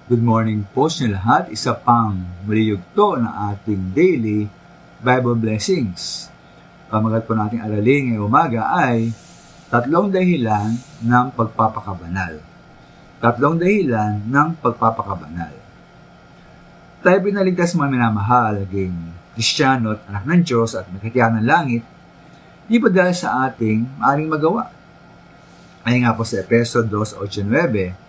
Good morning po sa lahat. Isa pang maliyugto na ating daily Bible blessings. Pamagat po nating aralin ngayong umaga ay tatlong dahilan ng pagpapakabanal. Tatlong dahilan ng pagpapakabanal. Tayo pinaligtas mga minamahal, naging Kristiyano at anak ng Diyos at nakitiyan ng langit, di ba dahil sa ating maaring magawa? Ay nga po sa Efeso 2:8-9,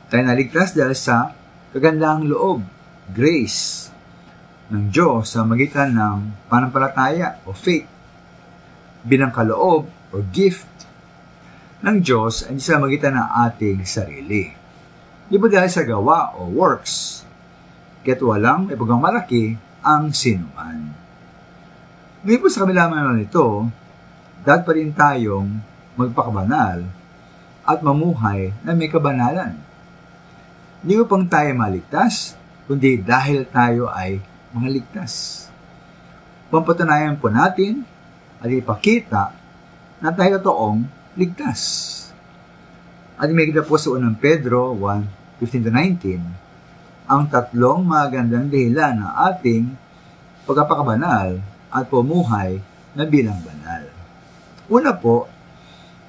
tayo naligtas dahil sa kagandahang loob, grace, ng Diyos sa magitan ng panampalataya o faith. Bilang kaloob o gift ng Diyos ay sa magitan ng ating sarili. Di ba dahil sa gawa o works, kaya't walang ibagang malaki ang sinuman. Ngayon po sa kabila naman ito, dapat pa rin tayong magpakabanal at mamuhay na may kabanalan. Hindi upang tayo maligtas, kundi dahil tayo ay mga ligtas. Pampatunayan po natin at ipakita na tayo toong ligtas. At may kita po sa 1 Pedro 1:15-19, ang tatlong magandang dahilan ng ating pagpapakabanal at pumuhay na bilang banal. Una po,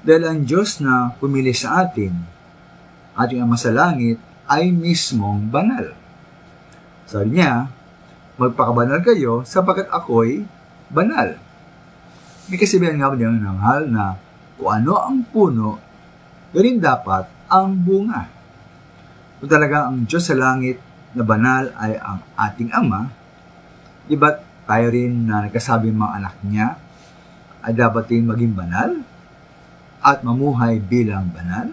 dahil ang Diyos na pumili sa ating Ama sa langit, ay mismong banal. Sabi niya, magpakabanal kayo sapagkat ako'y banal. May kasabihan nga ba niya ng hal na kung ano ang puno, galing dapat ang bunga. Kung talaga ang Diyos sa langit na banal ay ang ating Ama, di ba tayo rin na nagkasabing mga anak niya ay dapat din maging banal at mamuhay bilang banal?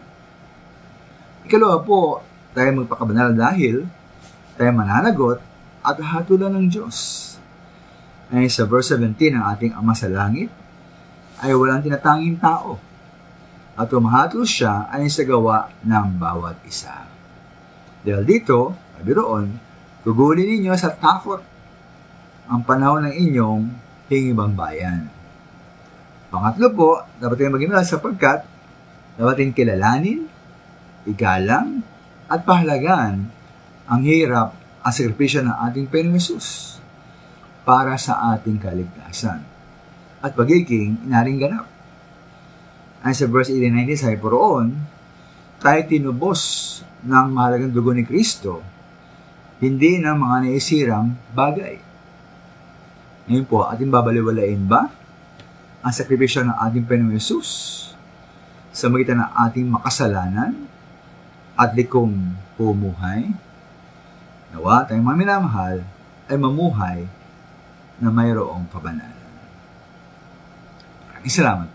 Ikalawa po, tayo magpakabanal dahil tayo mananagot at hatulan ng Diyos. Ay sa verse 17 ng ating Ama sa langit ay walang tinatanging tao at humahatol siya ay sa gawa ng bawat isa. Dahil dito, sabi roon, gugulin ninyo sa takot ang panahon ng inyong hingibang bayan. Pangatlo po, dapat tayong maging sapagkat dapat tayong kilalanin, igalang, at pahalagaan ang hirap at sakripisyo ng ating Panginoong Hesus para sa ating kaligtasan at pagiging inaring ganap. Ay sa verse 18-19, sabi po roon, tayo tinubos ng mahalagang dugo ni Kristo, hindi ng mga naisirang bagay. Ngayon po, ating babaliwalain ba ang sakripisyo ng ating Panginoong Hesus sa magitan ng ating makasalanan at likong pumuhay? Nawa tayong mga minamahal ay mamuhay na mayroong kabanalan. Maraming salamat.